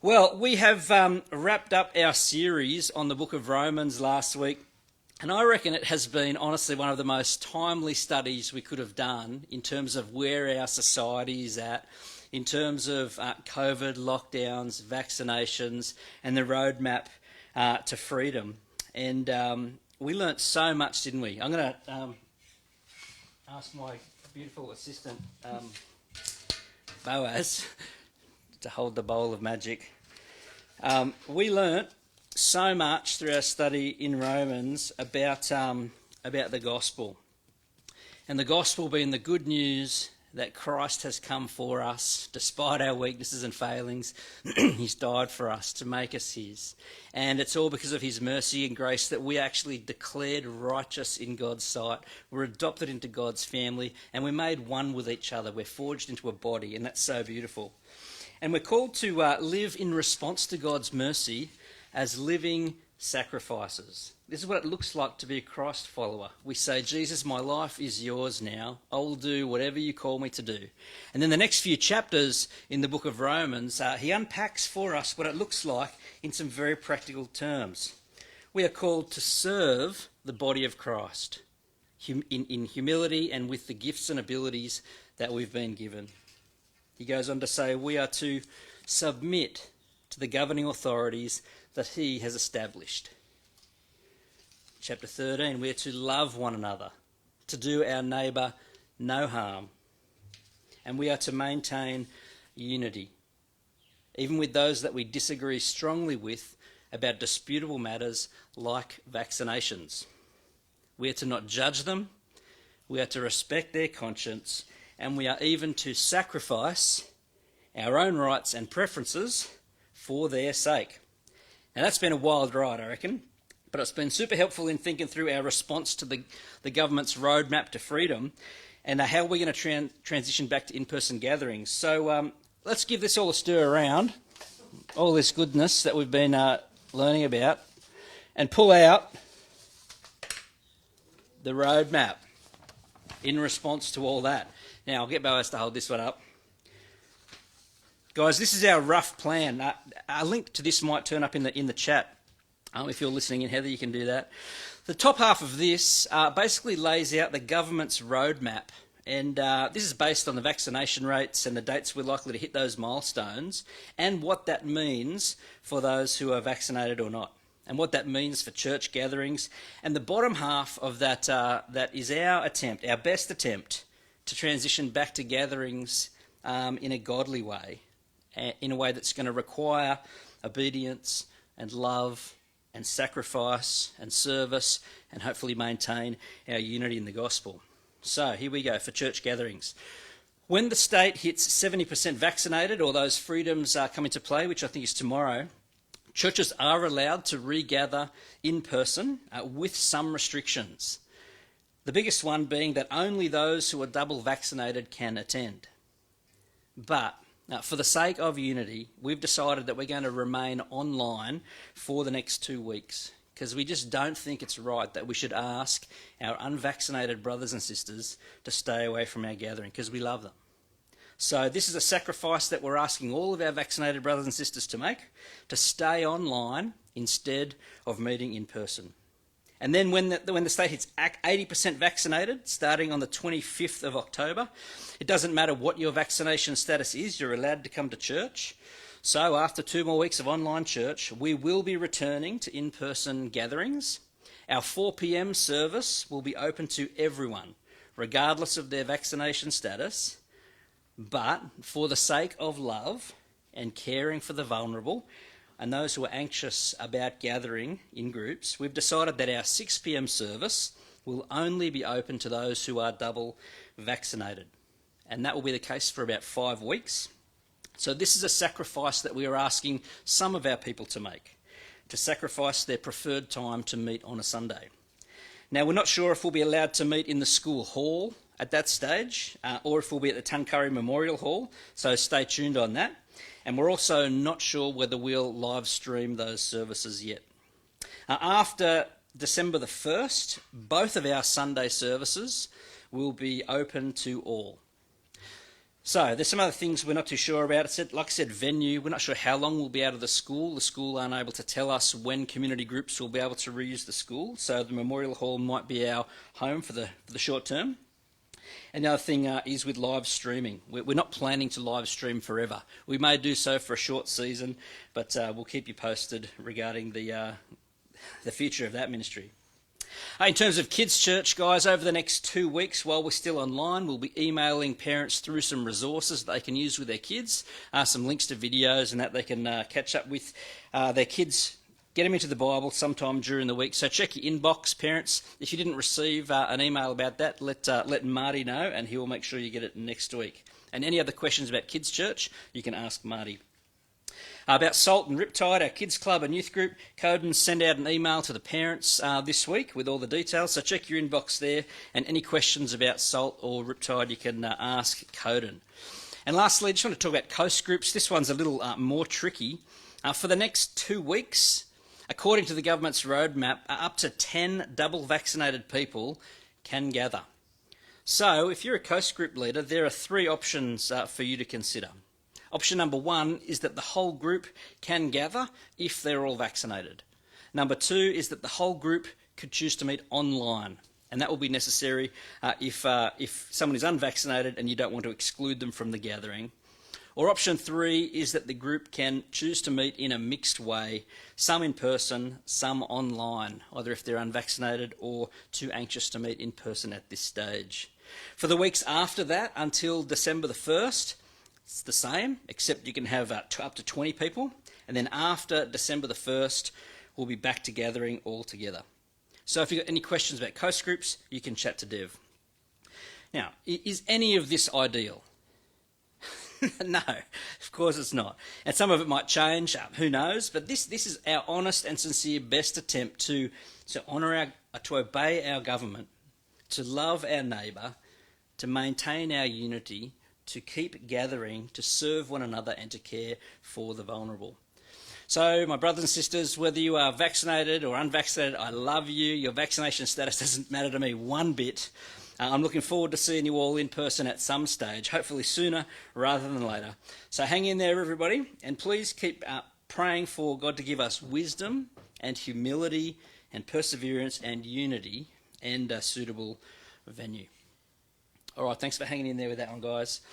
Well, we have wrapped up our series on the book of Romans last week, and I reckon it has been honestly one of the most timely studies we could have done in terms of where our society is at, in terms of COVID, lockdowns, vaccinations, and the roadmap to freedom. And we learnt so much, didn't we? I'm going to ask my beautiful assistant, Boaz, to hold the bowl of magic. We learnt so much through our study in Romans about the gospel, and the gospel being the good news that Christ has come for us despite our weaknesses and failings. He's died for us to make us his, and it's all because of his mercy and grace that we actually declared righteous in God's sight. We're adopted into God's family, and we're made one with each other. We're forged into a body, and that's so beautiful. And we're called to live in response to God's mercy as living sacrifices. This is what it looks like to be a Christ follower. We say, Jesus, my life is yours now. I will do whatever you call me to do. And then the next few chapters in the book of Romans, he unpacks for us what it looks like in some very practical terms. We are called to serve the body of Christ in humility and with the gifts and abilities that we've been given. He goes on to say we are to submit to the governing authorities that he has established. Chapter 13, we are to love one another, to do our neighbour no harm, and we are to maintain unity, even with those that we disagree strongly with about disputable matters like vaccinations. We are to not judge them, we are to respect their conscience, and we are even to sacrifice our own rights and preferences for their sake. Now that's been a wild ride, I reckon, but it's been super helpful in thinking through our response to the government's roadmap to freedom and how we're going to transition back to in-person gatherings. So let's give this all a stir around, all this goodness that we've been learning about, and pull out the roadmap in response to all that. Now, I'll get Boaz to hold this one up. Guys, this is our rough plan. A link to this might turn up in the chat. If you're listening in, Heather, you can do that. The top half of this basically lays out the government's roadmap. And this is based on the vaccination rates and the dates we're likely to hit those milestones and what that means for those who are vaccinated or not, and what that means for church gatherings. And the bottom half of that is our attempt, our best attempt, to transition back to gatherings in a godly way, in a way that's going to require obedience and love and sacrifice and service and hopefully maintain our unity in the gospel. So here we go for church gatherings. When the state hits 70% vaccinated, or those freedoms come into play, which I think is tomorrow, churches are allowed to regather in person with some restrictions. The biggest one being that only those who are double vaccinated can attend. But for the sake of unity, we've decided that we're going to remain online for the next 2 weeks, because we just don't think it's right that we should ask our unvaccinated brothers and sisters to stay away from our gathering, because we love them. So this is a sacrifice that we're asking all of our vaccinated brothers and sisters to make, to stay online instead of meeting in person. And then when the state hits 80% vaccinated, starting on the 25th of October, it doesn't matter what your vaccination status is, you're allowed to come to church. So after 2 more weeks of online church, we will be returning to in-person gatherings. Our 4 p.m. service will be open to everyone, regardless of their vaccination status. But for the sake of love and caring for the vulnerable, and those who are anxious about gathering in groups, we've decided that our 6 p.m. service will only be open to those who are double vaccinated. And that will be the case for about 5 weeks. So this is a sacrifice that we are asking some of our people to make, to sacrifice their preferred time to meet on a Sunday. Now, we're not sure if we'll be allowed to meet in the school hall at that stage, or if we'll be at the Tuncurry Memorial Hall, so stay tuned on that. And we're also not sure whether we'll live stream those services yet. After December the 1st, both of our Sunday services will be open to all. So there's some other things we're not too sure about. Like I said, venue. We're not sure how long we'll be out of the school. The school aren't able to tell us when community groups will be able to reuse the school. So the Memorial Hall might be our home for the short term. And the other thing is with live streaming. We're not planning to live stream forever. We may do so for a short season, but we'll keep you posted regarding the future of that ministry. In terms of Kids Church, guys, over the next 2 weeks while we're still online, we'll be emailing parents through some resources that they can use with their kids, some links to videos and that they can catch up with their kids. Get them into the Bible sometime during the week. So check your inbox, parents. If you didn't receive an email about that, let Marty know, and he will make sure you get it next week. And any other questions about Kids Church, you can ask Marty. About Salt and Riptide, our kids club and youth group, Coden send out an email to the parents this week with all the details. So check your inbox there, and any questions about Salt or Riptide, you can ask Coden. And lastly, I just want to talk about coast groups. This one's a little more tricky. For the next 2 weeks, according to the government's roadmap, up to 10 double vaccinated people can gather. So if you're a coast group leader, there are 3 options for you to consider. Option number 1 is that the whole group can gather if they're all vaccinated. Number 2 is that the whole group could choose to meet online, and that will be necessary if someone is unvaccinated and you don't want to exclude them from the gathering. Or option 3 is that the group can choose to meet in a mixed way, some in person, some online, either if they're unvaccinated or too anxious to meet in person at this stage. For the weeks after that, until December the 1st, it's the same, except you can have up to 20 people. And then after December the 1st, we'll be back to gathering all together. So if you've got any questions about coast groups, you can chat to Dev. Now, is any of this ideal? No, of course it's not. And some of it might change, who knows? But this is our honest and sincere best attempt to obey our government, to love our neighbour, to maintain our unity, to keep gathering, to serve one another and to care for the vulnerable. So, my brothers and sisters, whether you are vaccinated or unvaccinated, I love you. Your vaccination status doesn't matter to me one bit. I'm looking forward to seeing you all in person at some stage, hopefully sooner rather than later. So hang in there, everybody, and please keep praying for God to give us wisdom and humility and perseverance and unity and a suitable venue. All right, thanks for hanging in there with that one, guys.